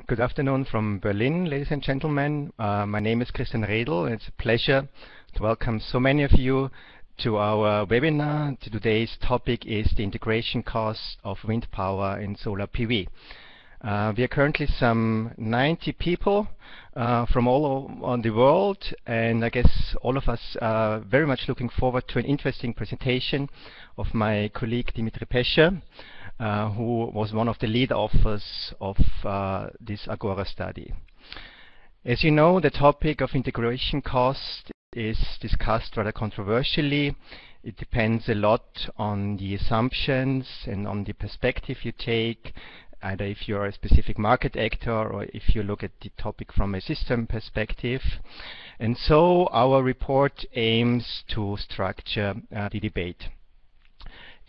Good afternoon from Berlin, ladies and gentlemen. My name is Redl, and it's a pleasure to welcome so many of you to our webinar. Today's topic is the integration cost of wind power and solar PV. We are currently some 90 people from all over the world, and I guess all of us are very much looking forward to an interesting presentation of my colleague Dimitri Pescia, who was one of the lead authors of this Agora study. As you know, the topic of integration cost is discussed rather controversially. It depends a lot on the assumptions and on the perspective you take, either if you're a specific market actor or if you look at the topic from a system perspective. And so our report aims to structure the debate.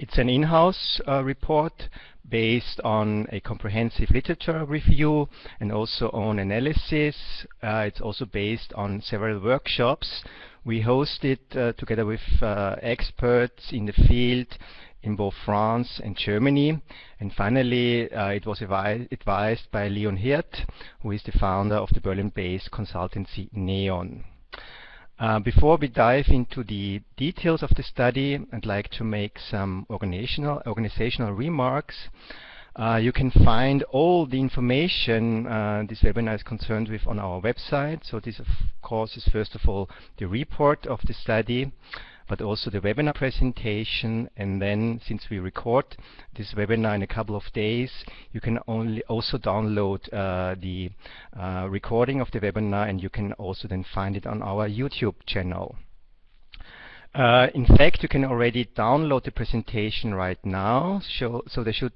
It's an in-house report based on a comprehensive literature review and also own analysis. It's also based on several workshops we hosted together with experts in the field in both France and Germany. And finally, it was advised by Leon Hirt, who is the founder of the Berlin-based consultancy Neon. Before we dive into the details of the study, I'd like to make some organizational remarks. You can find all the information this webinar is concerned with on our website. So this, of course, is first of all the report of the study, but also the webinar presentation. And then, since we record this webinar in a couple of days, you can also download the recording of the webinar, and you can also then find it on our YouTube channel. In fact, you can already download the presentation right now. So there should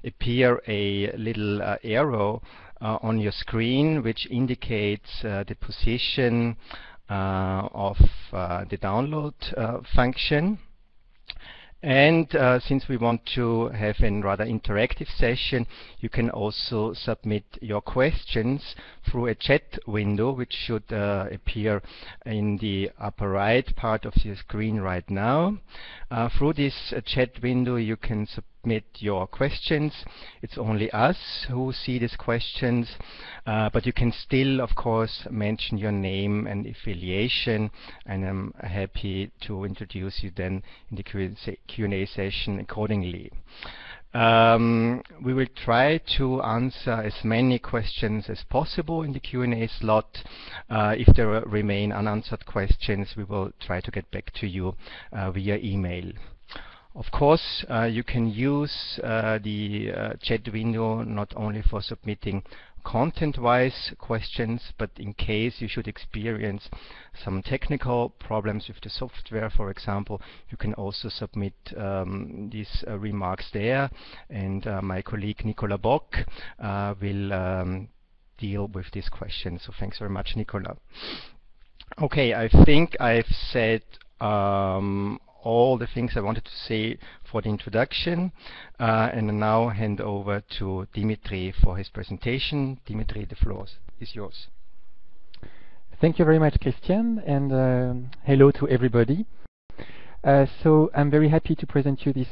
appear a little arrow on your screen which indicates the position of the download function. And since we want to have a rather interactive session, you can also submit your questions through a chat window, which should appear in the upper right part of your screen right now. Through this chat window, you can submit your questions. It's only us who see these questions, but you can still, of course, mention your name and affiliation, and I'm happy to introduce you then in the Q&A session accordingly. We will try to answer as many questions as possible in the Q&A slot. If there remain unanswered questions, we will try to get back to you via email. Of course, you can use the chat window not only for submitting content-wise questions, but in case you should experience some technical problems with the software, for example, you can also submit these remarks there, and my colleague Nicola Bock will deal with these questions. So thanks very much, Nicola. Okay, I think I've said all the things I wanted to say for the introduction, and I now hand over to Dimitri for his presentation. Dimitri, the floor is yours. Thank you very much, Christian, and hello to everybody. So I'm very happy to present you this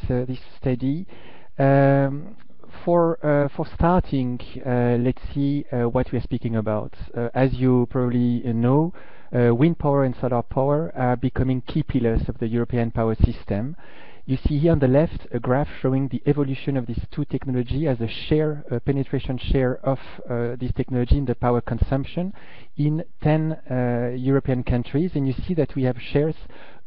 study. For starting, let's see what we are speaking about. As you probably know, wind power and solar power are becoming key pillars of the European power system. You see here on the left a graph showing the evolution of these two technologies as a share, penetration share of this technology in the power consumption in 10 European countries. And you see that we have shares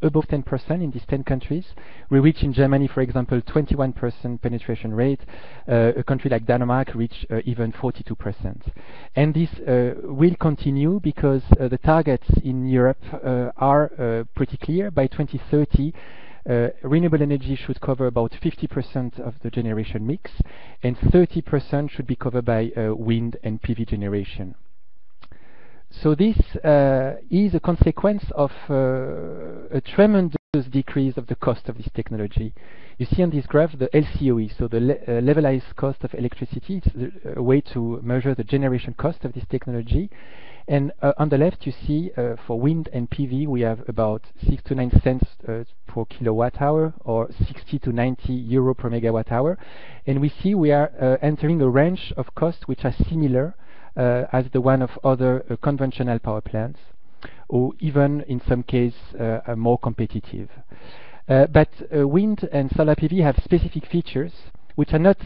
above 10% in these 10 countries. We reach in Germany, for example, 21% penetration rate. A country like Denmark reached even 42%. And this will continue because the targets in Europe are pretty clear. By 2030, renewable energy should cover about 50% of the generation mix, and 30% should be covered by wind and PV generation. So this is a consequence of a tremendous decrease of the cost of this technology. You see on this graph the LCOE, so the levelized cost of electricity. It's a way to measure the generation cost of this technology. And on the left, you see for wind and PV, we have about 6 to 9 cents per kilowatt hour, or 60 to 90 euro per megawatt hour. And we see we are entering a range of costs which are similar as the one of other conventional power plants, or even in some case are more competitive. But wind and solar PV have specific features which are not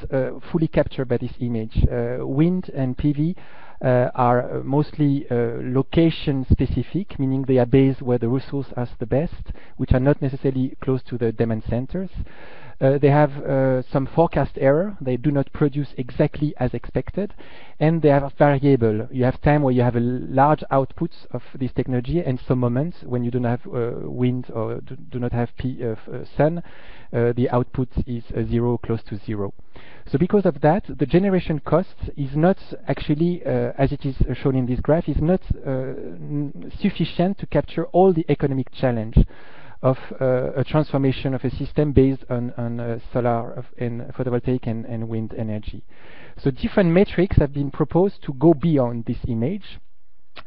fully captured by this image. Wind and PV are mostly location specific, meaning they are based where the resources are the best, which are not necessarily close to the demand centers. They have some forecast error. They do not produce exactly as expected, and they are variable. You have time where you have a large outputs of this technology, and some moments when you don't have wind or do not have sun, the output is zero, close to zero. So because of that, the generation cost is not actually, as it is shown in this graph, is not sufficient to capture all the economic challenge of a transformation of a system based on solar and photovoltaic and wind energy. So different metrics have been proposed to go beyond this image,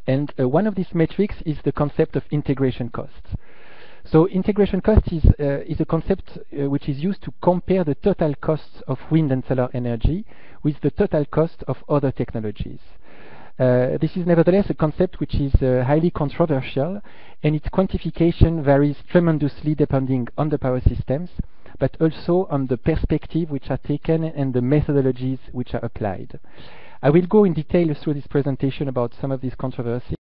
and one of these metrics is the concept of integration costs. So integration cost is a concept which is used to compare the total costs of wind and solar energy with the total cost of other technologies. This is nevertheless a concept which is highly controversial, and its quantification varies tremendously depending on the power systems, but also on the perspective which are taken and the methodologies which are applied. I will go in detail through this presentation about some of these controversies,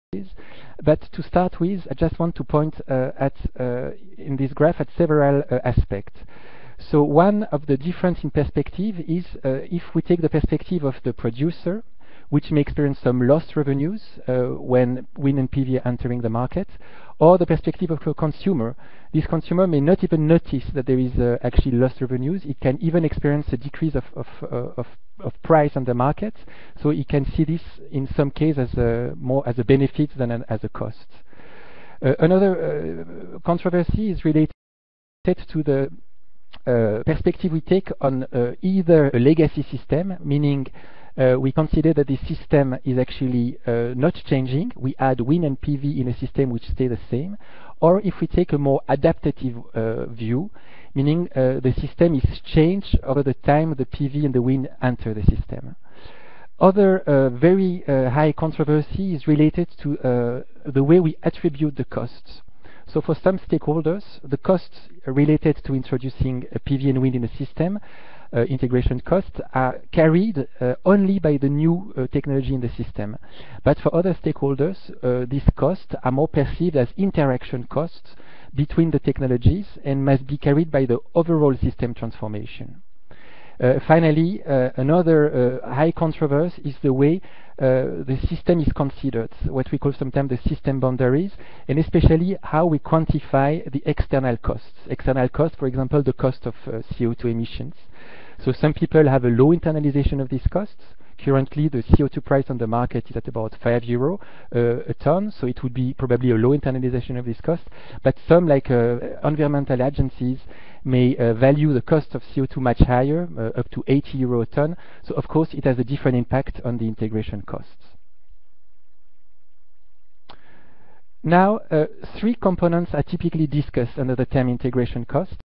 but to start with, I just want to point in this graph at several aspects. So one of the difference in perspective is if we take the perspective of the producer, which may experience some lost revenues when wind and PV are entering the market, or the perspective of a consumer. This consumer may not even notice that there is actually lost revenues. It can even experience a decrease of price on the market, so it can see this in some cases more as a benefit than as a cost. Another controversy is related to the perspective we take on either a legacy system, meaning we consider that the system is actually not changing. We add wind and PV in a system which stay the same. Or if we take a more adaptative view, meaning the system is changed over the time the PV and the wind enter the system. Other very high controversy is related to the way we attribute the costs. So for some stakeholders, the costs related to introducing a PV and wind in a system, integration costs, are carried only by the new technology in the system. But for other stakeholders, these costs are more perceived as interaction costs between the technologies and must be carried by the overall system transformation. Finally, another high controversy is the way the system is considered, what we call sometimes the system boundaries, and especially how we quantify the external costs. External costs, for example, the cost of CO2 emissions. So some people have a low internalization of these costs. Currently, the CO2 price on the market is at about €5 a ton, so it would be probably a low internalization of this cost. But some, like environmental agencies, may value the cost of CO2 much higher, up to €80 a ton. So of course, it has a different impact on the integration costs. Now, three components are typically discussed under the term integration costs.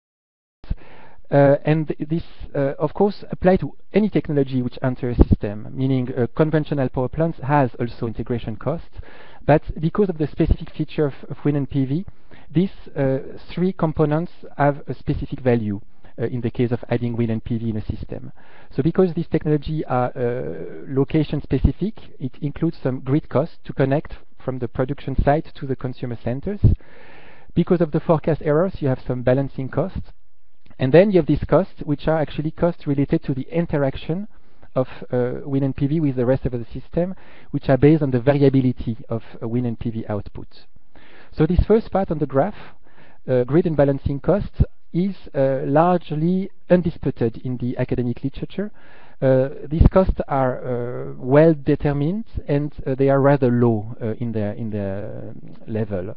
And this, of course, apply to any technology which enters a system, meaning conventional power plants has also integration costs. But because of the specific feature of wind and PV, these three components have a specific value in the case of adding wind and PV in a system. So because these technologies are location specific, it includes some grid costs to connect from the production site to the consumer centers. Because of the forecast errors, you have some balancing costs. And then you have these costs, which are actually costs related to the interaction of wind and PV with the rest of the system, which are based on the variability of wind and PV output. So this first part on the graph, grid and balancing costs, is largely undisputed in the academic literature. These costs are well determined, and they are rather low in their level.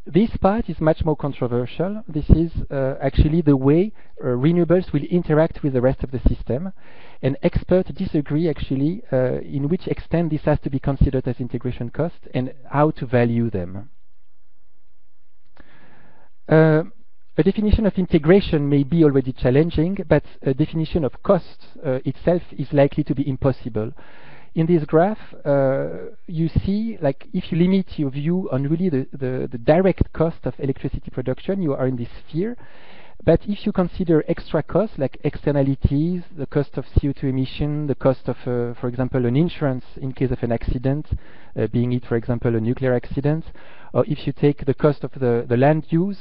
This part is much more controversial. This is actually the way renewables will interact with the rest of the system. And experts disagree actually in which extent this has to be considered as integration cost and how to value them. A definition of integration may be already challenging, but a definition of cost itself is likely to be impossible. In this graph, you see, like, if you limit your view on really the direct cost of electricity production, you are in this sphere. But if you consider extra costs like externalities, the cost of CO2 emission, the cost of, for example, an insurance in case of an accident, being it, for example, a nuclear accident, or if you take the cost of the land use,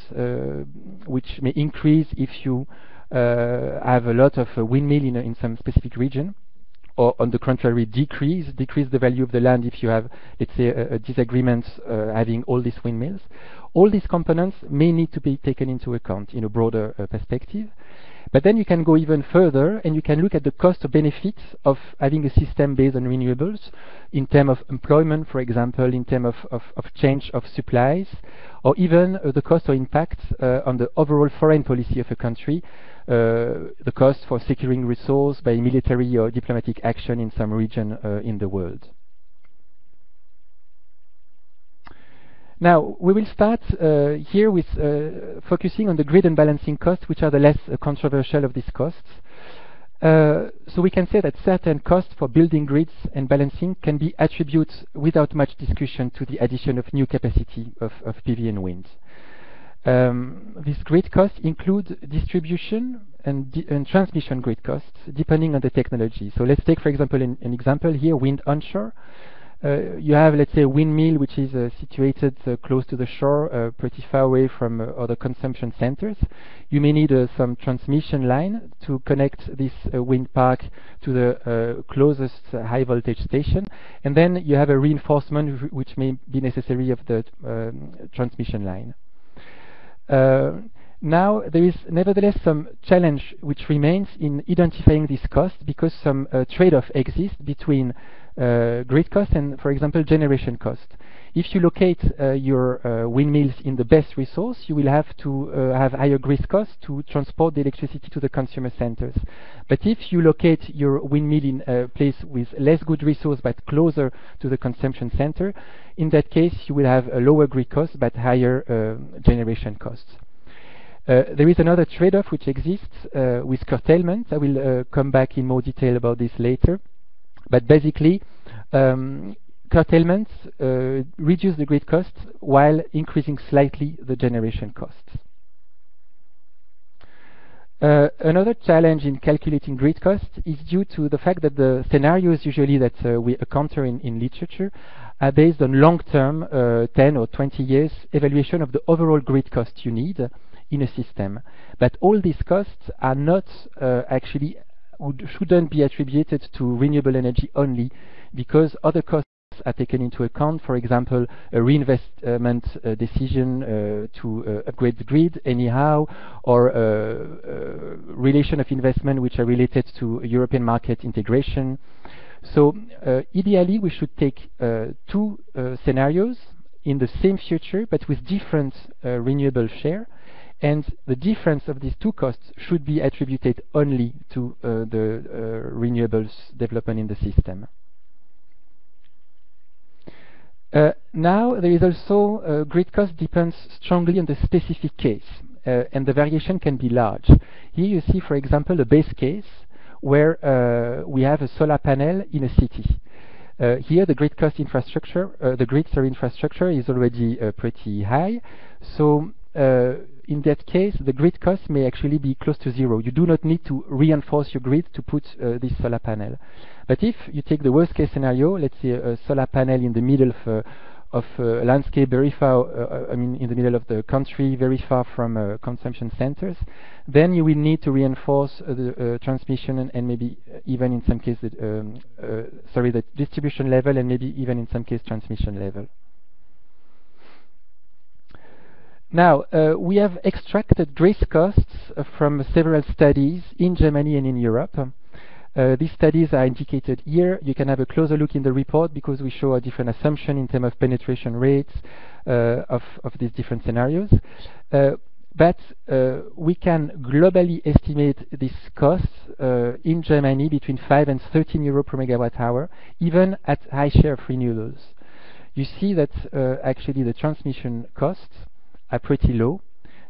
which may increase if you have a lot of windmill in some specific region, or on the contrary decrease the value of the land if you have, let's say, a disagreement having all these windmills. All these components may need to be taken into account in a broader perspective. But then you can go even further and you can look at the cost or benefits of having a system based on renewables in terms of employment, for example, in terms of change of supplies, or even the cost or impact on the overall foreign policy of a country, the cost for securing resource by military or diplomatic action in some region in the world. Now, we will start here with focusing on the grid and balancing costs, which are the less controversial of these costs. So we can say that certain costs for building grids and balancing can be attributed without much discussion to the addition of new capacity of PV and wind. These grid costs include distribution and transmission grid costs, depending on the technology. So let's take, for example, an example here, wind onshore. You have, let's say, a windmill which is situated close to the shore, pretty far away from other consumption centers. You may need some transmission line to connect this wind park to the closest high voltage station, and then you have a reinforcement which may be necessary of the transmission line. Now, there is nevertheless some challenge which remains in identifying these costs, because some trade-off exists between grid cost and, for example, generation cost. If you locate your windmills in the best resource, you will have to have higher grid costs to transport the electricity to the consumer centers. But if you locate your windmill in a place with less good resource but closer to the consumption center, in that case you will have a lower grid cost but higher generation costs. There is another trade-off which exists with curtailment. I will come back in more detail about this later. But basically, curtailments reduce the grid costs while increasing slightly the generation costs. Another challenge in calculating grid costs is due to the fact that the scenarios usually that we encounter in literature are based on long-term, 10 or 20 years evaluation of the overall grid cost you need in a system. But all these costs are not actually shouldn't be attributed to renewable energy only, because other costs are taken into account. For example, a reinvestment decision to upgrade the grid anyhow, or relation of investment which are related to European market integration. So ideally we should take two scenarios in the same future but with different renewable share, and the difference of these two costs should be attributed only to the renewables development in the system. Now, there is also grid cost depends strongly on the specific case, and the variation can be large. Here you see, for example, a base case where we have a solar panel in a city. Here, the grid cost infrastructure, infrastructure is already pretty high. So in that case, the grid cost may actually be close to zero. You do not need to reinforce your grid to put this solar panel. But if you take the worst case scenario, let's say a solar panel in the middle of a landscape very far, in the middle of the country, very far from consumption centers, then you will need to reinforce the transmission and maybe even in some cases, the distribution level, and maybe even in some case transmission level. Now, we have extracted grid costs from several studies in Germany and in Europe. These studies are indicated here. You can have a closer look in the report because we show a different assumption in terms of penetration rates of these different scenarios. But we can globally estimate this cost in Germany between 5 and 13 euro per megawatt hour, even at high share of renewables. You see that actually the transmission costs are pretty low,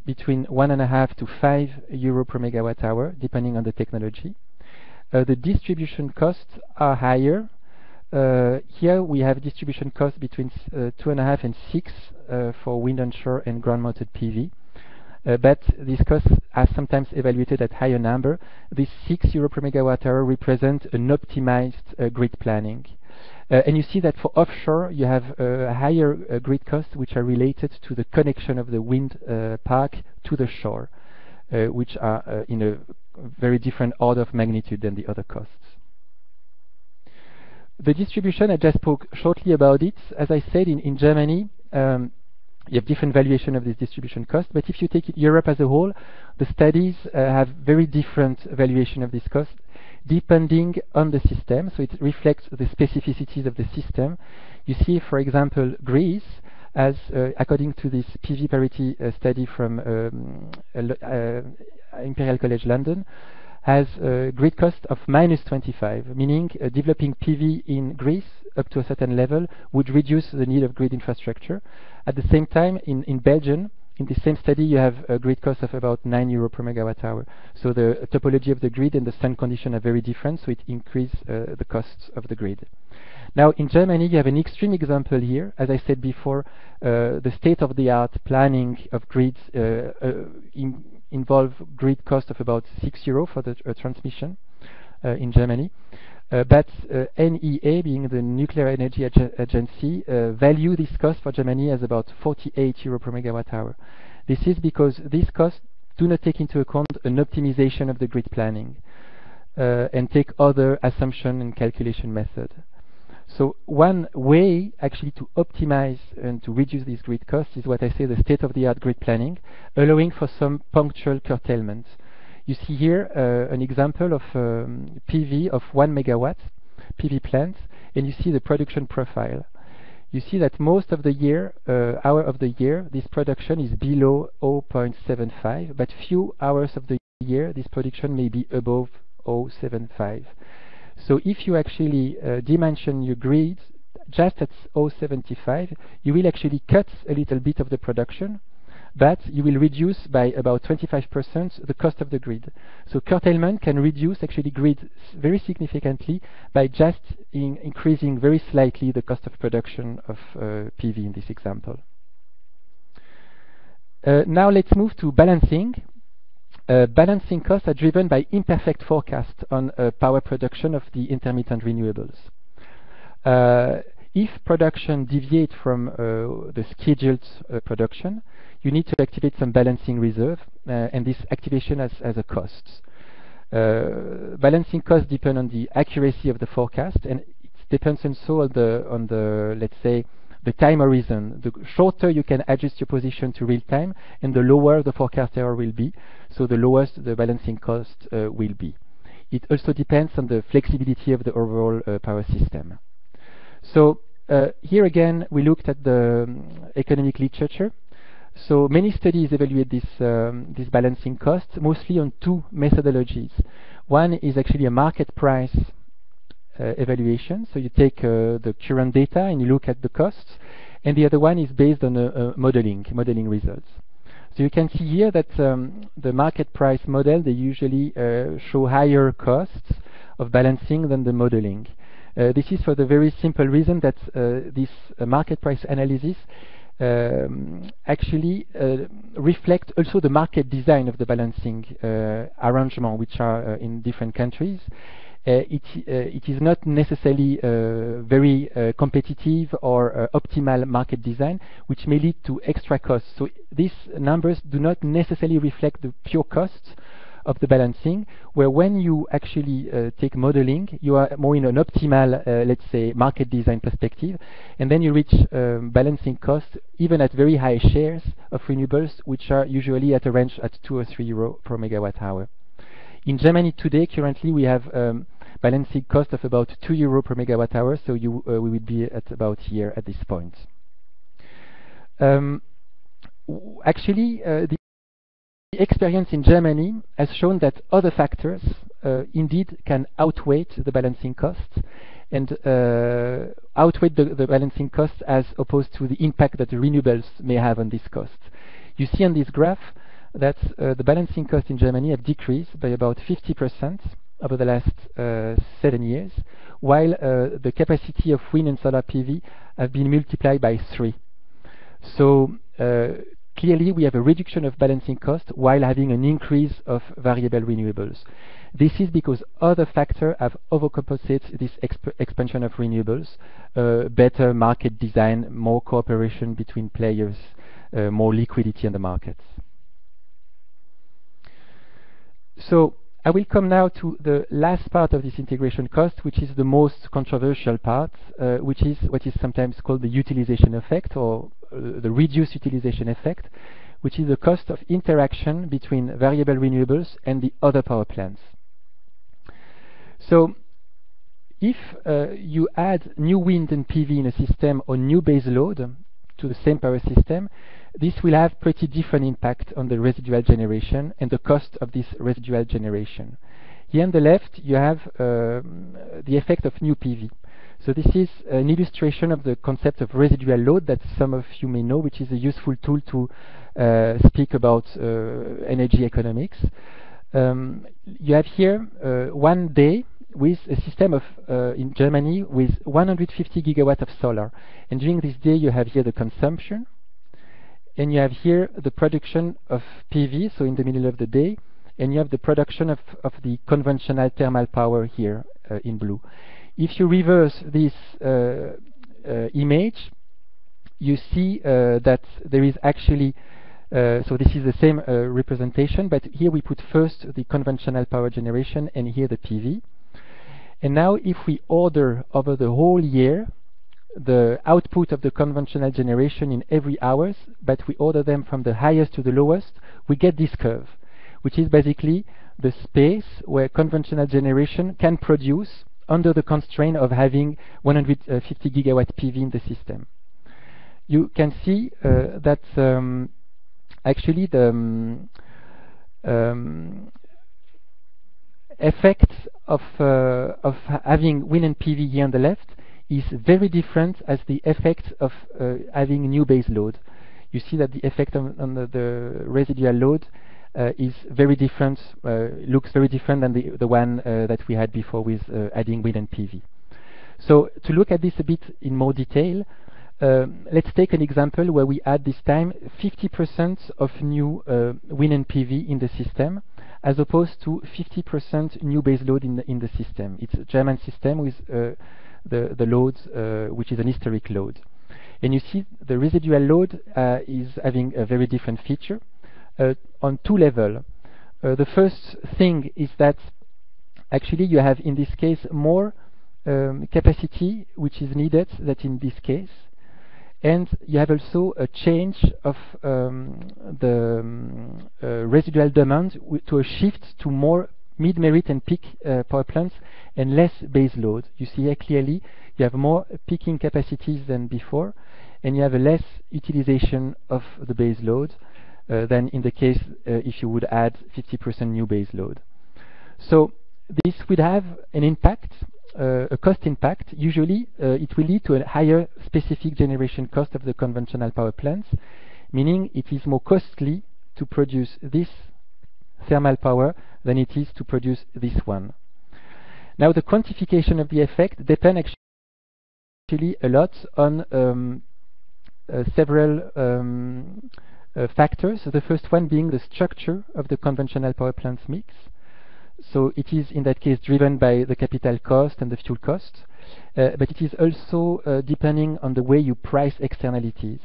between 1.5 to 5 euro per megawatt hour, depending on the technology. The distribution costs are higher. Here we have distribution costs between 2.5 and 6 for wind onshore and ground-mounted PV. But these costs are sometimes evaluated at higher number. This 6 euro per megawatt hour represents an optimized grid planning. And you see that for offshore you have higher grid costs which are related to the connection of the wind park to the shore, which are in a very different order of magnitude than the other costs. The distribution, I just spoke shortly about it. As I said, in Germany, you have different valuation of this distribution cost, but if you take Europe as a whole, the studies have very different valuation of this cost depending on the system, so it reflects the specificities of the system. You see, for example, Greece, as according to this PV parity study from Imperial College London, has a grid cost of -25, meaning developing PV in Greece up to a certain level would reduce the need of grid infrastructure. At the same time, in Belgium, in the same study, you have a grid cost of about 9 euro per megawatt hour. So the topology of the grid and the sun condition are very different, so it increases the costs of the grid. Now, in Germany, you have an extreme example here. As I said before, the state-of-the-art planning of grids involve grid cost of about 6 euro for the transmission in Germany. But NEA, being the Nuclear Energy Agency, value this cost for Germany as about 48 euro per megawatt hour. This is because these costs do not take into account an optimization of the grid planning and take other assumption and calculation method. So one way actually to optimize and to reduce these grid costs is what I say the state-of-the-art grid planning, allowing for some punctual curtailment. You see here an example of PV of 1 megawatt PV plant, and you see the production profile. You see that most of the year, hour of the year, this production is below 0.75, but few hours of the year, this production may be above 0.75. So if you actually dimension your grid just at 0.75, you will actually cut a little bit of the production, but you will reduce by about 25% the cost of the grid. So curtailment can reduce actually grid very significantly by just increasing very slightly the cost of production of PV in this example. Now let's move to balancing. Balancing costs are driven by imperfect forecast on power production of the intermittent renewables. If production deviates from the scheduled production, you need to activate some balancing reserve, and this activation has a cost. Balancing costs depend on the accuracy of the forecast, and it depends also on the let's say, the time horizon. The shorter you can adjust your position to real time, and the lower the forecast error will be, so the lowest the balancing cost will be. It also depends on the flexibility of the overall power system. So here again, we looked at the economic literature. So many studies evaluate this balancing cost, mostly on two methodologies. One is actually a market price evaluation. So you take the current data and you look at the costs, and the other one is based on modeling results. So you can see here that the market price model, they usually show higher costs of balancing than the modeling. This is for the very simple reason that this market price analysis actually reflect also the market design of the balancing arrangement, which are in different countries. It is not necessarily very competitive or optimal market design, which may lead to extra costs. So these numbers do not necessarily reflect the pure costs of the balancing, where when you actually take modeling, you are more in an optimal, let's say, market design perspective, and then you reach balancing costs even at very high shares of renewables, which are usually at a range at 2 or 3 euro per megawatt hour. In Germany today, currently, we have balancing cost of about €2 per megawatt hour, so we would be at about here at this point. Actually, the experience in Germany has shown that other factors indeed can outweigh the balancing costs and outweigh the balancing costs as opposed to the impact that the renewables may have on this cost. You see on this graph that the balancing costs in Germany have decreased by about 50% over the last 7 years, while the capacity of wind and solar PV have been multiplied by 3. So clearly we have a reduction of balancing cost while having an increase of variable renewables. This is because other factors have overcompensated this expansion of renewables, better market design, more cooperation between players, more liquidity in the markets. So I will come now to the last part of this integration cost, which is the most controversial part, which is what is sometimes called the utilization effect, or the reduced utilization effect, which is the cost of interaction between variable renewables and the other power plants. So if you add new wind and PV in a system or new base load to the same power system, this will have pretty different impact on the residual generation and the cost of this residual generation. Here on the left you have the effect of new PV. So this is an illustration of the concept of residual load that some of you may know, which is a useful tool to speak about energy economics. You have here one day with a system of in Germany with 150 gigawatt of solar, and during this day you have here the consumption, and you have here the production of PV, so in the middle of the day, and you have the production of the conventional thermal power here in blue. If you reverse this image, you see that there is actually so this is the same representation, but here we put first the conventional power generation and here the PV. And now if we order over the whole year the output of the conventional generation in every hours, but we order them from the highest to the lowest, we get this curve, which is basically the space where conventional generation can produce under the constraint of having 150 gigawatt PV in the system. You can see that actually the effect of having wind and PV here on the left is very different as the effect of having new base load. You see that the effect on the residual load is very different, looks very different than the one that we had before with adding wind and PV. So to look at this a bit in more detail, let's take an example where we add this time 50% of new wind and PV in the system, as opposed to 50% new base load in the system. It's a German system with the load, which is an historic load. And you see the residual load is having a very different feature on two levels. The first thing is that actually you have in this case more capacity which is needed than in this case, and you have also a change of the residual demand to a shift to more mid-merit and peak power plants and less base load. You see here clearly you have more peaking capacities than before, and you have a less utilization of the base load than in the case if you would add 50% new base load. So this would have an impact, a cost impact. Usually it will lead to a higher specific generation cost of the conventional power plants, meaning it is more costly to produce this thermal power than it is to produce this one. Now the quantification of the effect depends actually a lot on several factors. The first one being the structure of the conventional power plants mix. So it is in that case driven by the capital cost and the fuel cost, but it is also depending on the way you price externalities.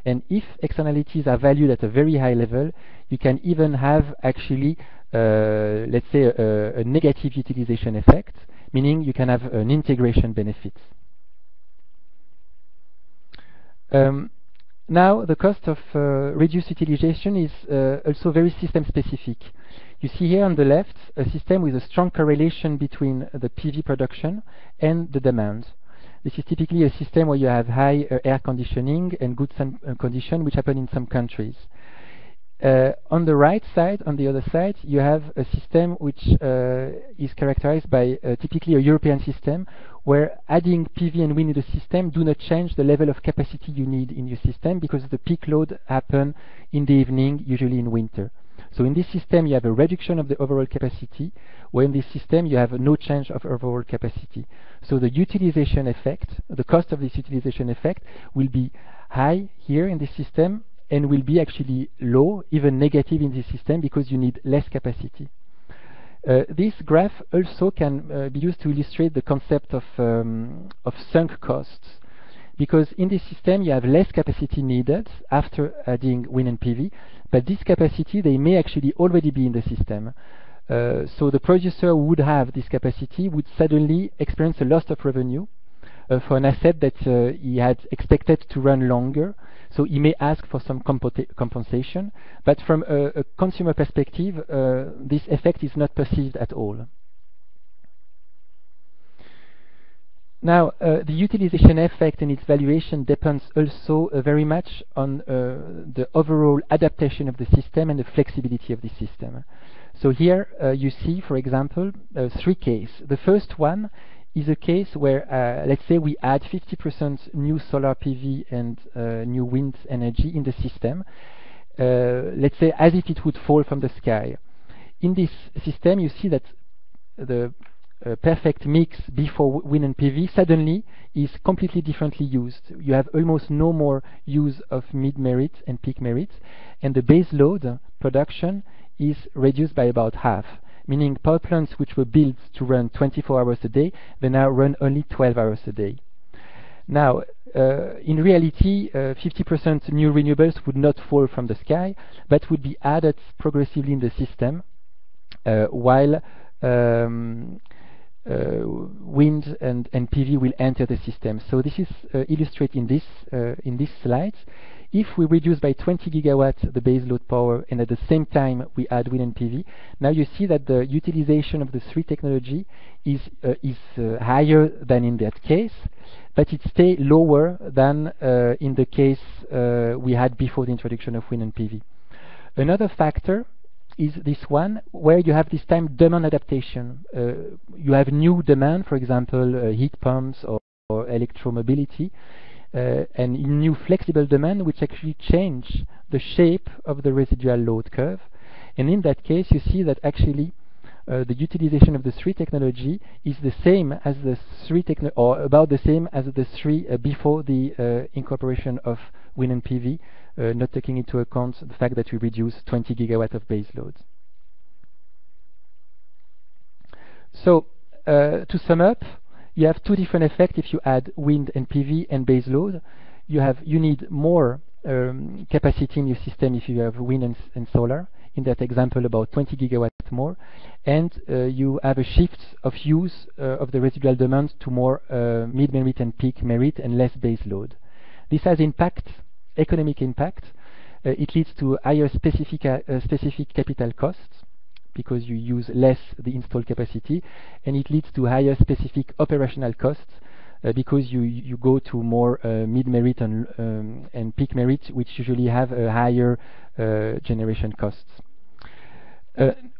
And if externalities are valued at a very high level, you can even have actually, let's say, a negative utilization effect, meaning you can have an integration benefit. Now, the cost of reduced utilization is also very system specific. You see here on the left a system with a strong correlation between the PV production and the demand. This is typically a system where you have high air conditioning and good sun condition, which happen in some countries. On the right side, on the other side, you have a system which is characterized by typically a European system, where adding PV and wind in the system do not change the level of capacity you need in your system, because the peak load happen in the evening, usually in winter. So in this system you have a reduction of the overall capacity, where in this system you have no change of overall capacity. So the utilization effect, the cost of this utilization effect, will be high here in this system, and will be actually low, even negative in this system, because you need less capacity. This graph also can be used to illustrate the concept of sunk costs, because in this system you have less capacity needed after adding wind and PV, but this capacity, they may actually already be in the system. So the producer who would have this capacity would suddenly experience a loss of revenue for an asset that he had expected to run longer. So he may ask for some compensation, but from a consumer perspective, this effect is not perceived at all. Now, the utilization effect and its valuation depends also very much on the overall adaptation of the system and the flexibility of the system. So here you see, for example, three cases. The first one is a case where, let's say, we add 50% new solar PV and new wind energy in the system, let's say as if it would fall from the sky. In this system, you see that the perfect mix before wind and PV suddenly is completely differently used. You have almost no more use of mid-merit and peak merit, and the base load production is reduced by about half, meaning power plants which were built to run 24 hours a day, they now run only 12 hours a day. Now, in reality, 50% new renewables would not fall from the sky, but would be added progressively in the system, while wind and PV will enter the system. So this is illustrated in this slide. If we reduce by 20 gigawatts the base load power, and at the same time we add wind and PV, now you see that the utilization of the three technology is higher than in that case, but it stays lower than in the case we had before the introduction of wind and PV. Another factor is this one, where you have this time demand adaptation. You have new demand, for example, heat pumps or electromobility, and new flexible demand which actually change the shape of the residual load curve. And in that case, you see that actually the utilization of the three technology is the same as the three or about the same as the three before the incorporation of wind and PV, not taking into account the fact that we reduce 20 gigawatts of base load. So to sum up, you have two different effects if you add wind and PV and base load. You need more capacity in your system if you have wind and solar. In that example, about 20 gigawatts more, and you have a shift of use of the residual demand to more mid-merit and peak merit and less base load. This has impact, economic impact. It leads to higher specific capital costs, because you use less the installed capacity, and it leads to higher specific operational costs, because you go to more mid-merit and peak merit, which usually have higher generation costs.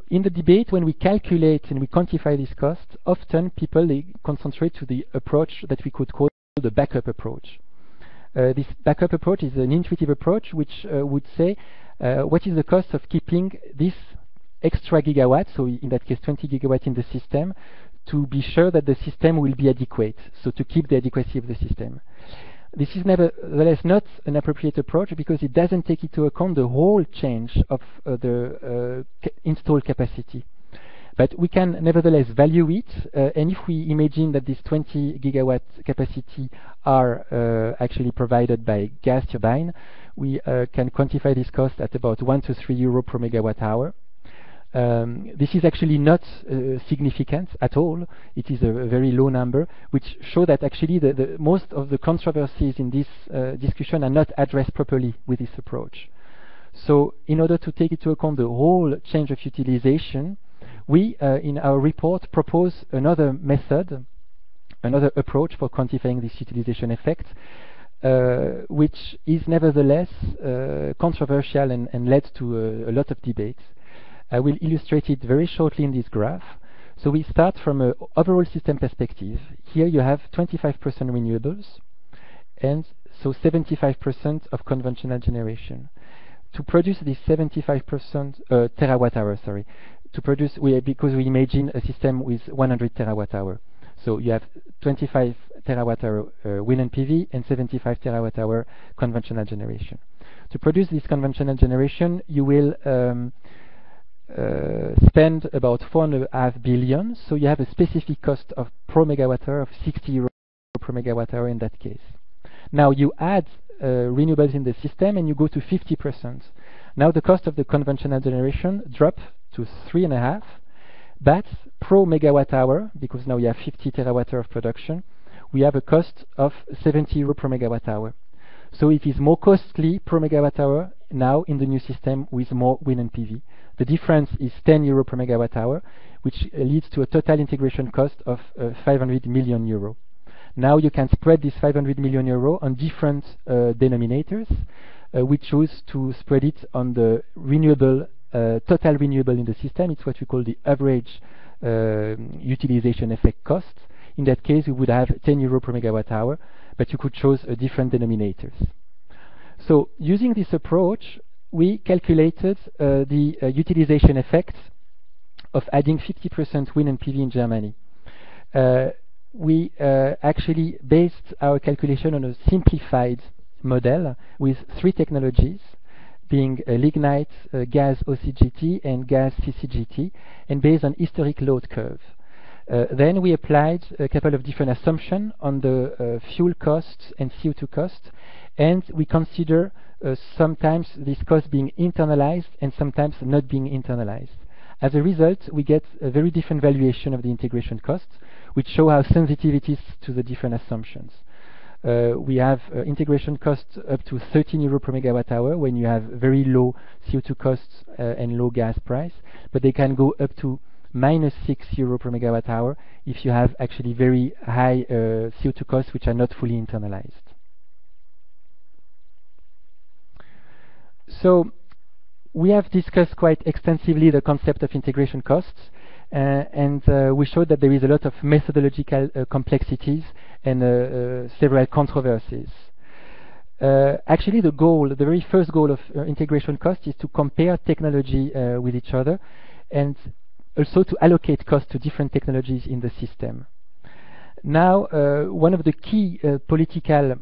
In the debate, when we calculate and we quantify these costs, often people concentrate to the approach that we could call the backup approach. This backup approach is an intuitive approach which would say what is the cost of keeping this extra gigawatt, so in that case 20 gigawatt in the system, to be sure that the system will be adequate, so to keep the adequacy of the system. This is nevertheless not an appropriate approach, because it doesn't take into account the whole change of the installed capacity. But we can nevertheless value it, and if we imagine that this 20 gigawatt capacity are actually provided by gas turbine, we can quantify this cost at about 1 to 3 euro per megawatt hour. This is actually not significant at all. It is a very low number, which show that actually most of the controversies in this discussion are not addressed properly with this approach. So in order to take into account the whole change of utilization, we, in our report, propose another method, another approach for quantifying this utilization effect, which is nevertheless controversial and led to a lot of debates. I will illustrate it very shortly in this graph. So we start from an overall system perspective. Here you have 25% renewables, and so 75% of conventional generation. To produce this 75% terawatt hour, sorry, to produce, because we imagine a system with 100 terawatt hour. So you have 25 terawatt hour wind and PV and 75 terawatt hour conventional generation. To produce this conventional generation, you will spend about 4.5 billion. So you have a specific cost of per megawatt hour of 60 euro per megawatt hour in that case. Now you add renewables in the system and you go to 50%. Now the cost of the conventional generation drop to 3.5, but per megawatt hour, because now you have 50 terawatt hour of production, we have a cost of 70 euro per megawatt hour. So it is more costly per megawatt hour now in the new system with more wind and PV. The difference is 10 euro per megawatt hour, which leads to a total integration cost of 500 million euro. Now you can spread this 500 million euro on different denominators. We choose to spread it on the renewable, total renewable in the system. It's what we call the average utilization effect cost. In that case, we would have 10 euro per megawatt hour, but you could choose different denominators. So using this approach, we calculated the utilization effect of adding 50% wind and PV in Germany. We actually based our calculation on a simplified model with 3 technologies, being lignite, gas OCGT, and gas CCGT, and based on historic load curve. Then we applied a couple of different assumptions on the fuel costs and CO2 costs, and we consider sometimes this cost being internalized and sometimes not being internalized. As a result, we get a very different valuation of the integration costs, which show how sensitive it is to the different assumptions. We have integration costs up to 13 euro per megawatt hour when you have very low CO2 costs and low gas price, but they can go up to -6 euro per megawatt hour if you have actually very high CO2 costs which are not fully internalized. So we have discussed quite extensively the concept of integration costs, and we showed that there is a lot of methodological complexities and several controversies. Actually, the very first goal of integration cost is to compare technology with each other, and also to allocate costs to different technologies in the system. Now, one of the key political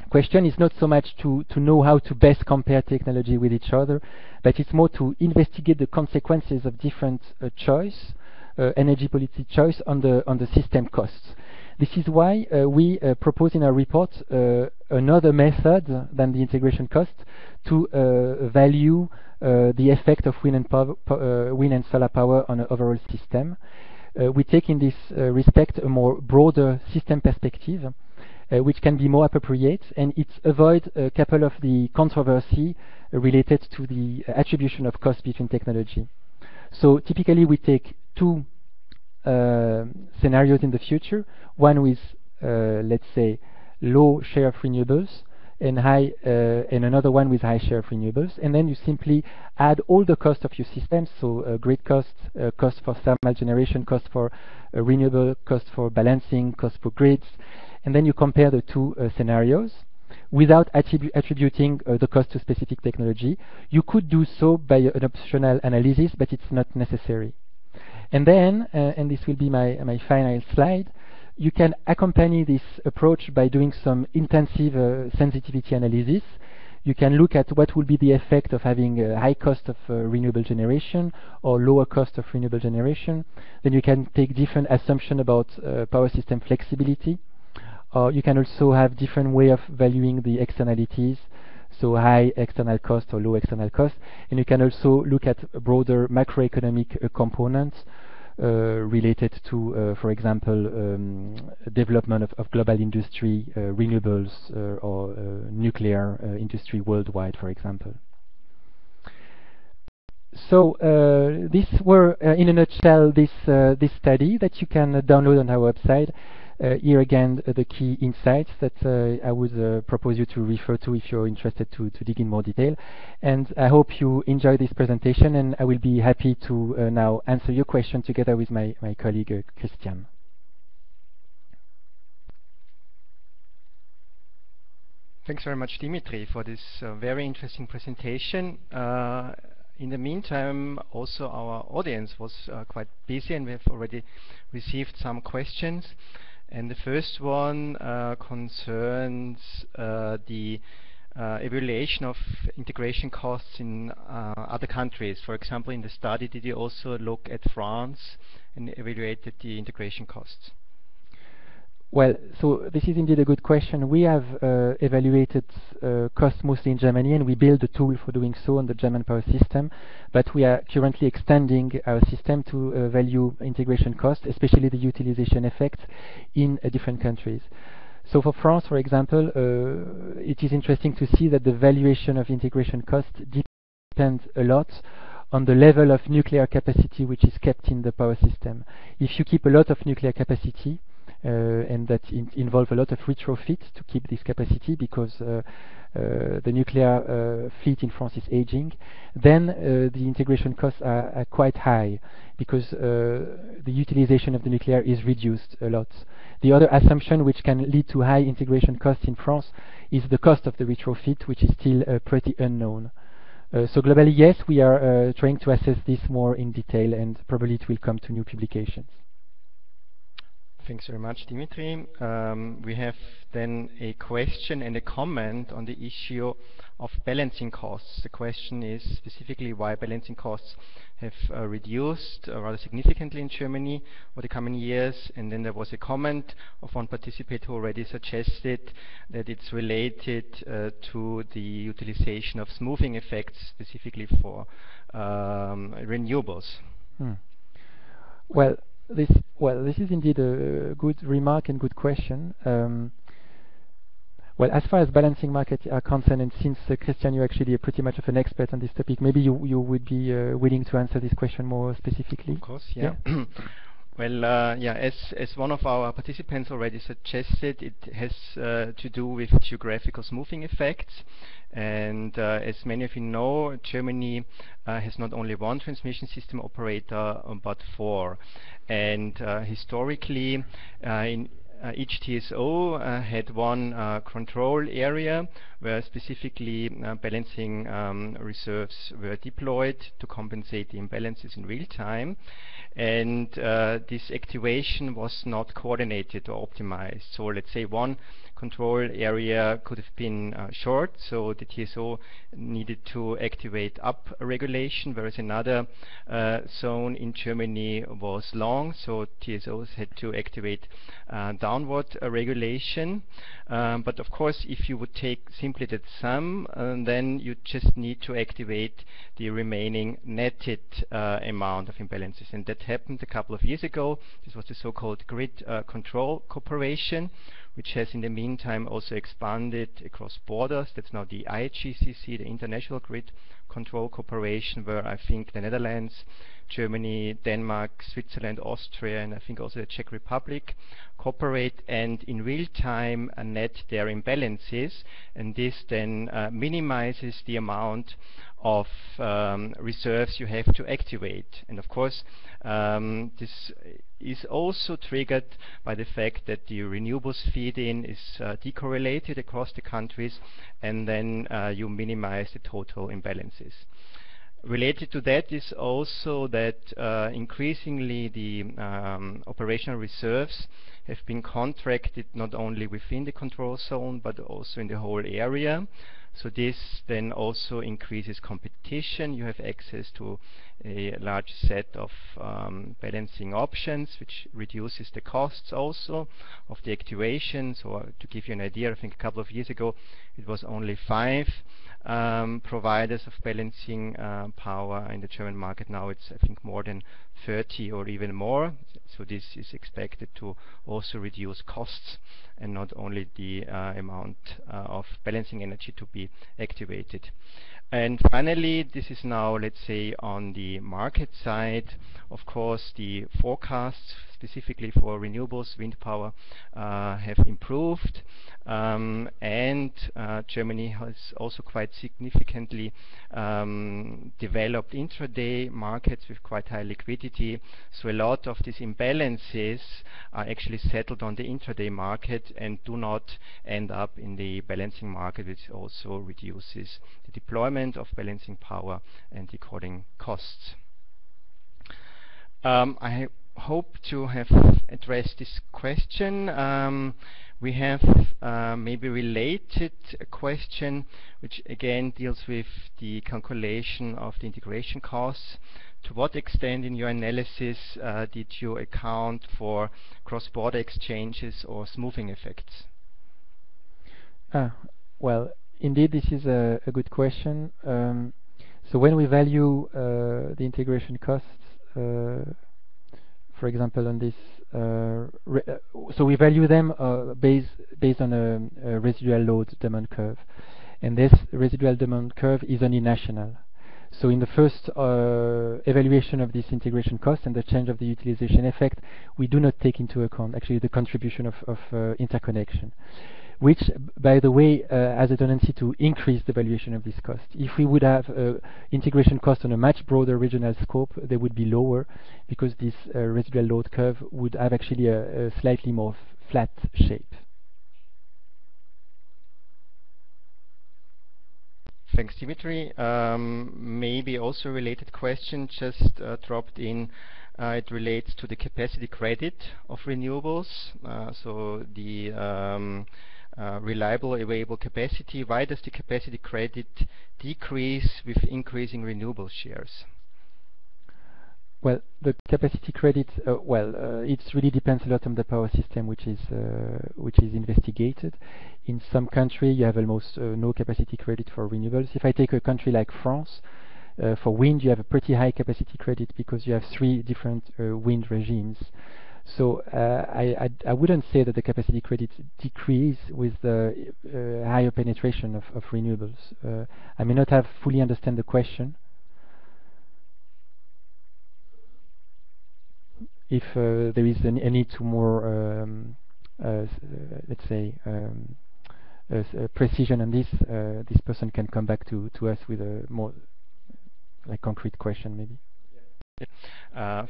question is not so much to know how to best compare technology with each other, but it's more to investigate the consequences of different energy policy choice on the system costs. This is why we propose in our report another method than the integration cost to value the effect of wind and solar power on an overall system. We take in this respect a more broader system perspective, which can be more appropriate, and it avoids a couple of the controversy related to the attribution of cost between technology. So typically we take 2 scenarios in the future, one with let's say low share of renewables and another one with high share of renewables, and then you simply add all the cost of your system, so grid cost, cost for thermal generation, cost for renewable, cost for balancing, cost for grids, and then you compare the 2 scenarios without attributing the cost to specific technology. You could do so by an optional analysis, but it's not necessary. And then, and this will be my final slide, you can accompany this approach by doing some intensive sensitivity analysis. You can look at what will be the effect of having a high cost of renewable generation or lower cost of renewable generation. Then you can take different assumptions about power system flexibility. Or you can also have different way of valuing the externalities, so high external cost or low external cost. And you can also look at broader macroeconomic components related to, for example, development of global industry, renewables, or nuclear industry worldwide, for example. So these were, in a nutshell, this study that you can download on our website. Here again, the key insights that I would propose you to refer to if you're interested to dig in more detail. And I hope you enjoy this presentation, and I will be happy to now answer your question together with my colleague Christian. Thanks very much, Dimitri, for this very interesting presentation. In the meantime, also our audience was quite busy, and we have already received some questions. And the first one concerns the evaluation of integration costs in other countries. For example, in the study, did you also look at France and evaluated the integration costs? Well, so this is indeed a good question. We have evaluated costs mostly in Germany, and we built a tool for doing so on the German power system. But we are currently extending our system to value integration costs, especially the utilization effect in different countries. So for France, for example, it is interesting to see that the valuation of integration costs depends a lot on the level of nuclear capacity which is kept in the power system. If you keep a lot of nuclear capacity, and that involve a lot of retrofit to keep this capacity because the nuclear fleet in France is aging, then the integration costs are quite high because the utilization of the nuclear is reduced a lot. The other assumption which can lead to high integration costs in France is the cost of the retrofit, which is still pretty unknown. So globally, yes, we are trying to assess this more in detail, and probably it will come to new publications. Thanks very much, Dimitri. We have then a question and a comment on the issue of balancing costs. The question is specifically why balancing costs have reduced rather significantly in Germany over the coming years. And then there was a comment of one participant who already suggested that it's related to the utilization of smoothing effects, specifically for renewables. Well, this is indeed a good remark and good question. Well, as far as balancing markets are concerned, and since Christian, you're actually pretty much of an expert on this topic, maybe you would be willing to answer this question more specifically. Of course, yeah. Well, yeah, as one of our participants already suggested, it has to do with geographical smoothing effects. And as many of you know, Germany has not only one transmission system operator, but four. And historically, in each TSO had one control area where specifically balancing reserves were deployed to compensate the imbalances in real time. And this activation was not coordinated or optimized. So let's say one control area could have been short, so the TSO needed to activate up regulation, whereas another zone in Germany was long, so TSOs had to activate downward regulation. But of course, if you would take simply that sum, then you just need to activate the remaining netted amount of imbalances. And that happened a couple of years ago. This was the so-called grid control cooperation, which has in the meantime also expanded across borders. That's now the IGCC, the International Grid Control Cooperation, where I think the Netherlands, Germany, Denmark, Switzerland, Austria, and I think also the Czech Republic cooperate and in real time net their imbalances, and this then minimizes the amount of reserves you have to activate. And of course, this is also triggered by the fact that the renewables feed-in is decorrelated across the countries, and then you minimize the total imbalances. Related to that is also that increasingly the operational reserves have been contracted not only within the control zone but also in the whole area. So this then also increases competition. You have access to a large set of balancing options, which reduces the costs also of the activation. So to give you an idea, I think a couple of years ago it was only 5 providers of balancing power in the German market. Now it's, I think, more than 30 or even more. So this is expected to also reduce costs and not only the amount of balancing energy to be activated. And finally, this is now, let's say, on the market side. Of course, the forecasts, specifically for renewables, wind power, have improved. And Germany has also quite significantly developed intraday markets with quite high liquidity. So a lot of these imbalances are actually settled on the intraday market and do not end up in the balancing market, which also reduces the deployment of balancing power and decoding costs. I hope to have addressed this question. We have maybe related a question which again deals with the calculation of the integration costs. To what extent in your analysis did you account for cross-border exchanges or smoothing effects? Well, indeed, this is a good question. So when we value the integration costs, for example, on this, so we value them based on a residual load demand curve, and this residual demand curve is only national. So in the first evaluation of this integration cost and the change of the utilization effect, we do not take into account actually the contribution of interconnection, which, by the way, has a tendency to increase the valuation of this cost. If we would have integration cost on a much broader regional scope, they would be lower because this residual load curve would have actually a slightly more flat shape. Thanks, Dimitri. Maybe also a related question just dropped in. It relates to the capacity credit of renewables. So the reliable available capacity. Why does the capacity credit decrease with increasing renewable shares? Well, the capacity credit, it really depends a lot on the power system which is investigated. In some countries, you have almost no capacity credit for renewables. If I take a country like France, for wind, you have a pretty high capacity credit because you have 3 different wind regimes. So I wouldn't say that the capacity credit decrease with the higher penetration of renewables. I may not have fully understand the question. If there is a need to more, let's say, precision on this, this person can come back to us with a more like concrete question, maybe.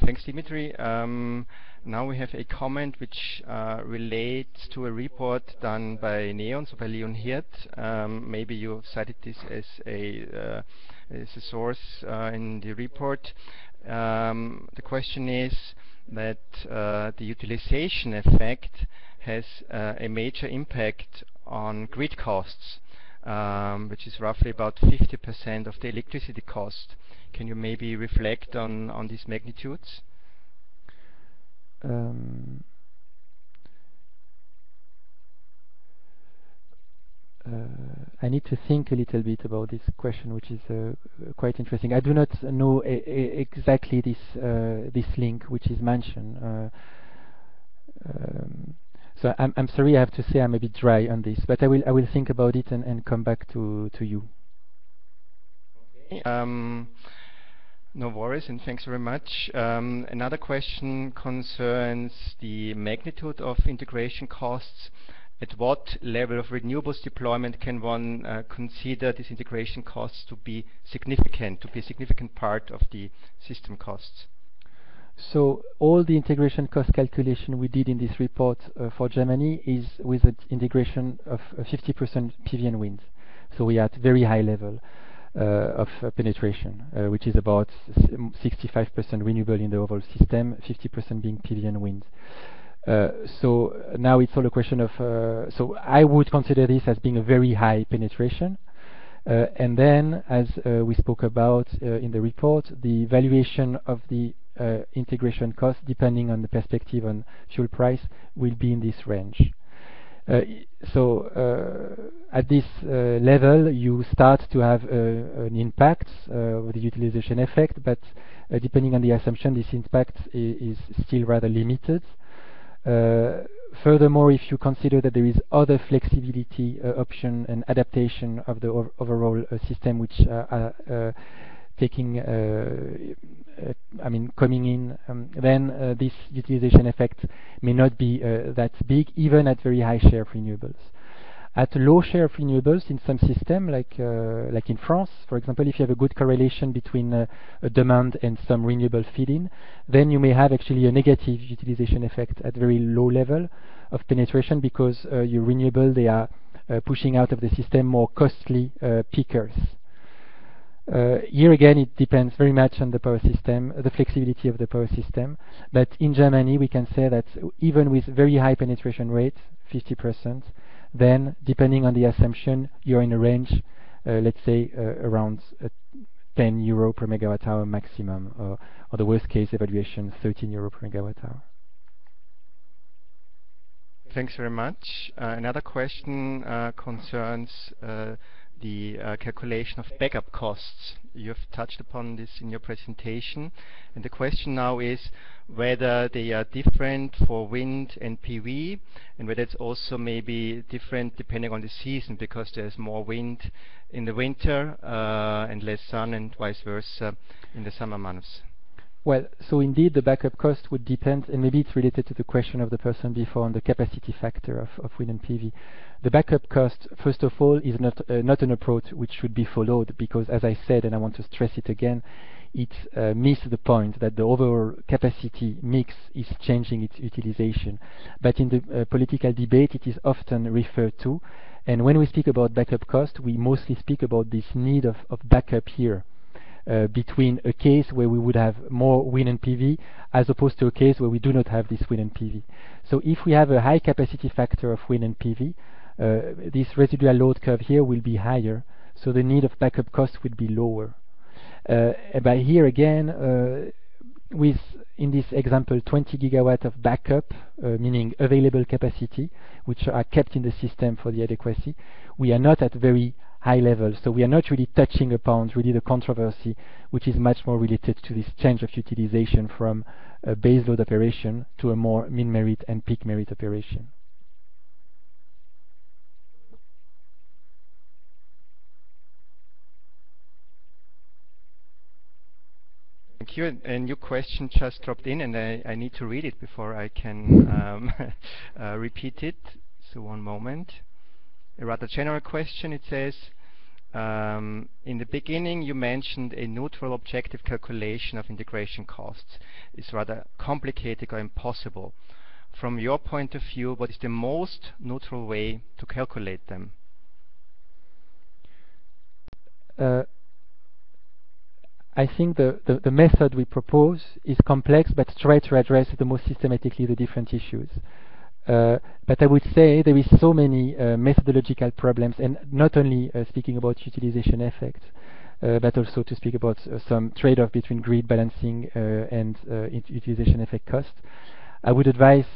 Thanks, Dimitri. Now we have a comment which relates to a report done by Neon, so by Leon Hirt. Maybe you cited this as a source in the report. The question is that the utilization effect has a major impact on grid costs, which is roughly about 50% of the electricity cost. Can you maybe reflect on these magnitudes? I need to think a little bit about this question, which is quite interesting. I do not know exactly this link which is mentioned. So I'm sorry, I have to say I'm a bit dry on this, but I will think about it and come back to you. Okay. No worries, and thanks very much. Another question concerns the magnitude of integration costs. At what level of renewables deployment can one consider these integration costs to be significant, a significant part of the system costs? So all the integration cost calculation we did in this report for Germany is with an integration of 50% PV and wind. So we are at very high level of penetration, which is about 65% renewable in the overall system, 50% being PV and wind. So now it's all a question of, so I would consider this as being a very high penetration. And then, as we spoke about in the report, the valuation of the integration cost, depending on the perspective on fuel price, will be in this range. So at this level, you start to have an impact with the utilization effect, but depending on the assumption, this impact is still rather limited. furthermore, if you consider that there is other flexibility option and adaptation of the overall system which are taking, coming in, then this utilization effect may not be that big, even at very high share of renewables. At a low share of renewables in some system, like in France, for example, if you have a good correlation between a demand and some renewable feed-in, then you may have actually a negative utilization effect at very low level of penetration, because your renewable, they are pushing out of the system more costly peakers. Here again, it depends very much on the power system, the flexibility of the power system. But in Germany, we can say that even with very high penetration rate, 50%, then depending on the assumption, you're in a range, let's say around 10 euro per megawatt hour maximum, or the worst case evaluation, 13 euro per megawatt hour. Thanks very much. Another question concerns the calculation of backup costs. You have touched upon this in your presentation, and the question now is whether they are different for wind and PV, and whether it's also maybe different depending on the season, because there's more wind in the winter and less sun, and vice versa in the summer months. Well, so indeed the backup cost would depend, and maybe it's related to the question of the person before on the capacity factor of wind and PV. The backup cost, first of all, is not an approach which should be followed, because as I said, and I want to stress it again, it misses the point that the overall capacity mix is changing its utilization. But in the political debate, it is often referred to, and when we speak about backup cost, we mostly speak about this need of backup here. Between a case where we would have more wind and PV as opposed to a case where we do not have this wind and PV. So if we have a high capacity factor of wind and PV, this residual load curve here will be higher, so the need of backup cost would be lower. But here again, with, in this example, 20 gigawatt of backup, meaning available capacity, which are kept in the system for the adequacy, we are not at very high level, so we are not really touching upon really the controversy, which is much more related to this change of utilization from a base load operation to a more min-merit and peak merit operation. Thank you. A new question just dropped in, and I need to read it before I can repeat it. So one moment. A rather general question. It says, in the beginning you mentioned a neutral objective calculation of integration costs is rather complicated or impossible. From your point of view, what is the most neutral way to calculate them? I think the method we propose is complex, but try to address the most systematically the different issues. But I would say there is so many methodological problems, and not only speaking about utilization effects, but also to speak about some trade-off between grid balancing and utilization effect cost. I would advise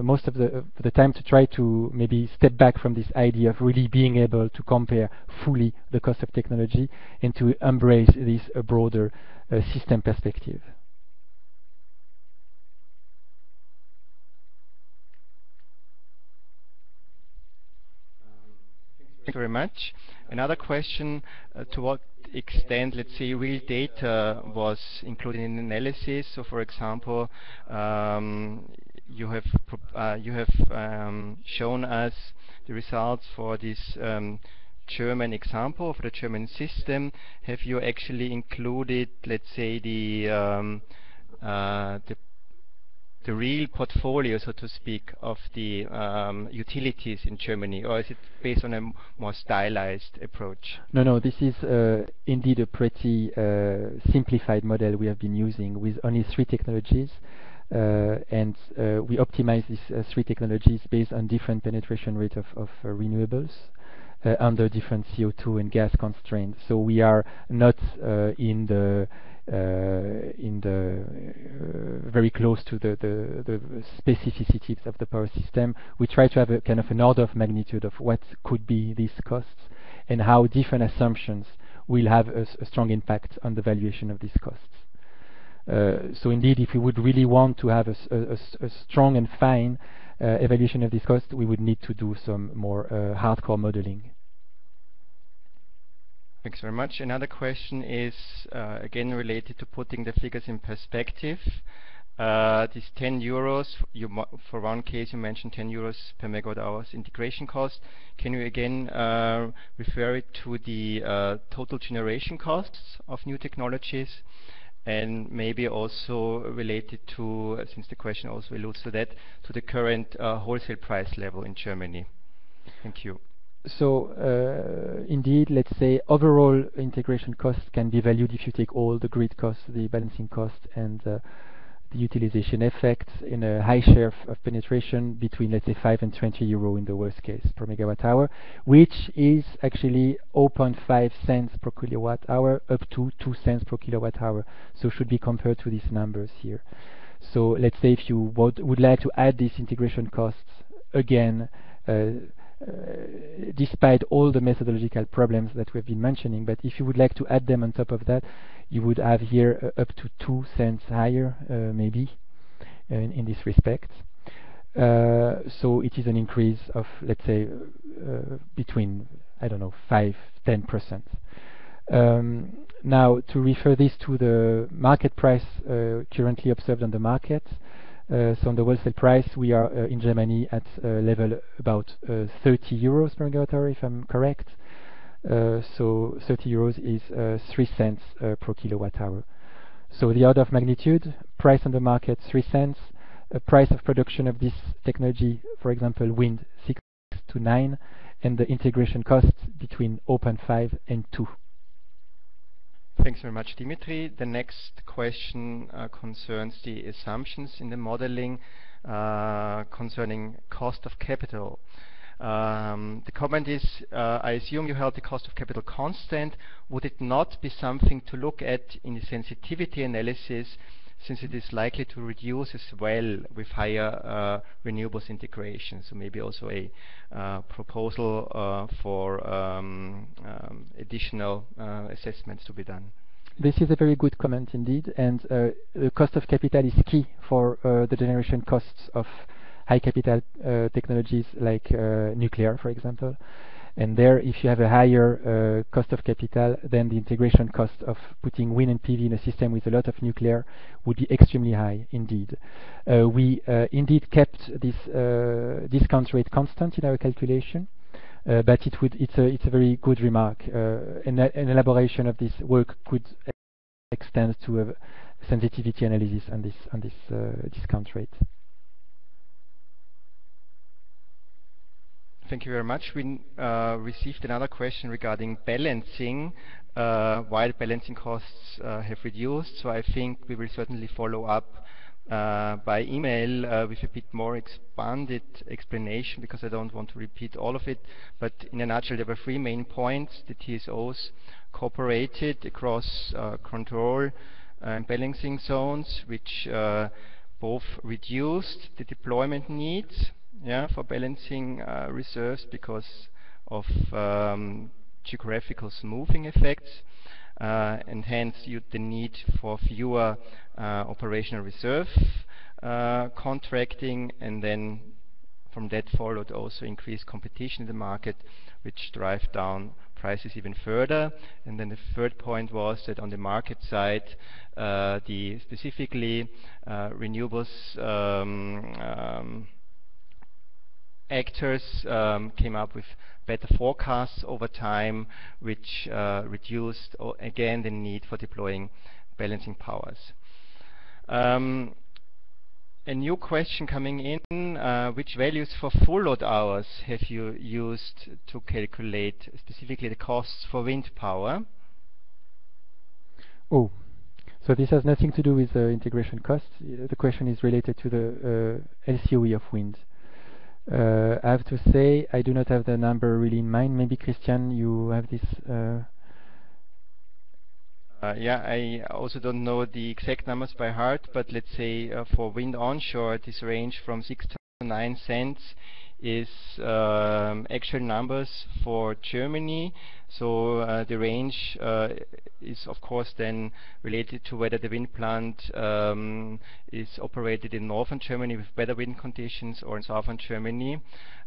most of the time to try to maybe step back from this idea of really being able to compare fully the cost of technology and to embrace this broader system perspective. Thank you very much. Another question, to what extent, let's say, real data was included in the analysis? So, for example, you have shown us the results for this German example, for the German system. Have you actually included, let's say, the real portfolio, so to speak, of the utilities in Germany, or is it based on a more stylized approach? No, this is indeed a pretty simplified model we have been using with only 3 technologies, and we optimize these 3 technologies based on different penetration rate of renewables under different CO2 and gas constraints. So we are not in the very close to the specificities of the power system. We try to have a kind of an order of magnitude of what could be these costs and how different assumptions will have a strong impact on the valuation of these costs. So indeed, if we would really want to have a strong and fine evaluation of this cost, we would need to do some more hardcore modeling. Thanks very much. Another question is again related to putting the figures in perspective. This 10 euros, for one case you mentioned 10 euros per megawatt hours integration cost. Can you again refer it to the total generation costs of new technologies, and maybe also related to, since the question also alludes to that, to the current wholesale price level in Germany? Thank you. So indeed, let's say overall integration costs can be valued if you take all the grid costs, the balancing cost, and the utilization effect in a high share of penetration between, let's say, 5 and 20 euro in the worst case per megawatt hour, which is actually 0.5 cents per kilowatt hour up to 2 cents per kilowatt hour. So should be compared to these numbers here. So let's say if you would like to add these integration costs again, despite all the methodological problems that we've been mentioning, but if you would like to add them on top of that, you would have here up to 2 cents higher, maybe, in this respect. So it is an increase of, let's say, between, I don't know, 5–10%. Now, to refer this to the market price currently observed on the market, so on the wholesale price, we are in Germany at a level about 30 euros per megawatt hour, if I'm correct. So 30 euros is 3 cents per kilowatt hour. So the order of magnitude, price on the market 3 cents, price of production of this technology, for example, wind 6 to 9, and the integration cost between 0.5 and 2. Thanks very much, Dimitri. The next question concerns the assumptions in the modeling concerning cost of capital. The comment is, I assume you held the cost of capital constant. Would it not be something to look at in the sensitivity analysis, since it is likely to reduce as well with higher renewables integration? So maybe also a proposal for additional assessments to be done. This is a very good comment indeed, and the cost of capital is key for the generation costs of high capital technologies like nuclear, for example. And there, if you have a higher cost of capital, then the integration cost of putting wind and PV in a system with a lot of nuclear would be extremely high indeed. We indeed kept this discount rate constant in our calculation, but it's a very good remark. An elaboration of this work could extend to a sensitivity analysis on this discount rate. Thank you very much. We received another question regarding balancing, why the balancing costs have reduced. So I think we will certainly follow up by email with a bit more expanded explanation, because I don't want to repeat all of it. But in a nutshell, there were 3 main points. The TSOs cooperated across control and balancing zones, which both reduced the deployment needs for balancing reserves because of geographical smoothing effects, and hence the need for fewer operational reserve contracting, and then from that followed also increased competition in the market, which drive down prices even further. And then the third point was that on the market side, specifically renewables actors came up with better forecasts over time, which reduced again the need for deploying balancing powers. A new question coming in, which values for full load hours have you used to calculate specifically the costs for wind power? Oh, so this has nothing to do with integration costs. The question is related to the LCOE of wind. I have to say I do not have the number really in mind. Maybe Christian, you have this? Yeah, I also don't know the exact numbers by heart, but let's say for wind onshore, this range from 6 to 9 cents is actual numbers for Germany. So the range is of course then related to whether the wind plant is operated in northern Germany with better wind conditions or in southern Germany.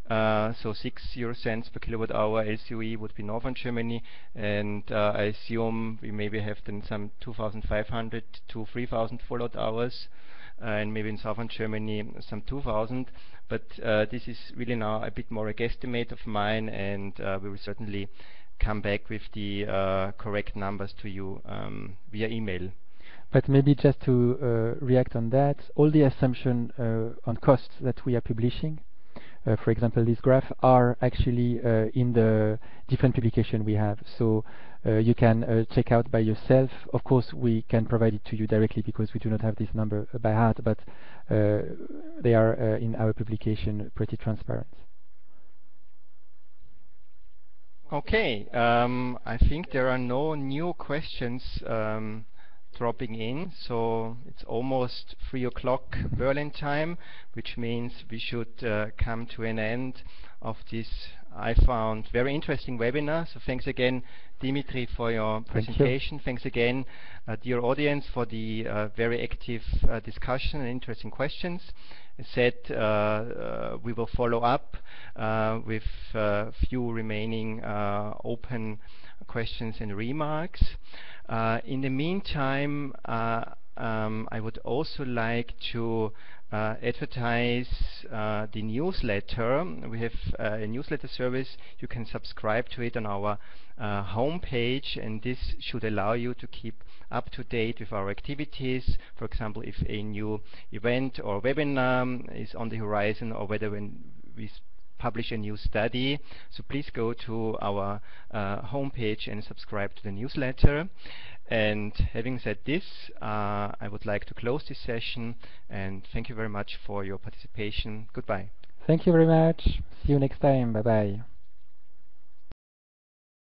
So 6 euro cents per kilowatt hour LCOE would be northern Germany, and I assume we maybe have then some 2,500 to 3,000 full-load hours, and maybe in southern Germany some 2,000. But this is really now a bit more a guesstimate of mine, and we will certainly come back with the correct numbers to you via email. But maybe just to react on that, all the assumptions on costs that we are publishing, for example, this graph, are actually in the different publication we have. So you can check out by yourself. Of course, we can provide it to you directly because we do not have this number by heart, but they are in our publication pretty transparent. Okay, I think there are no new questions dropping in, so it's almost 3 o'clock Berlin time, which means we should come to an end of this, I found, very interesting webinar. So thanks again, Dimitri, for your presentation. Thanks again, dear audience, for the very active discussion and interesting questions. As said, we will follow up with a few remaining open questions and remarks. In the meantime, I would also like to advertise the newsletter. We have a newsletter service. You can subscribe to it on our homepage, and this should allow you to keep up to date with our activities. For example, if a new event or webinar is on the horizon, or whether when we publish a new study. So please go to our homepage and subscribe to the newsletter. And having said this, I would like to close this session, and thank you very much for your participation. Goodbye. Thank you very much. See you next time. Bye-bye.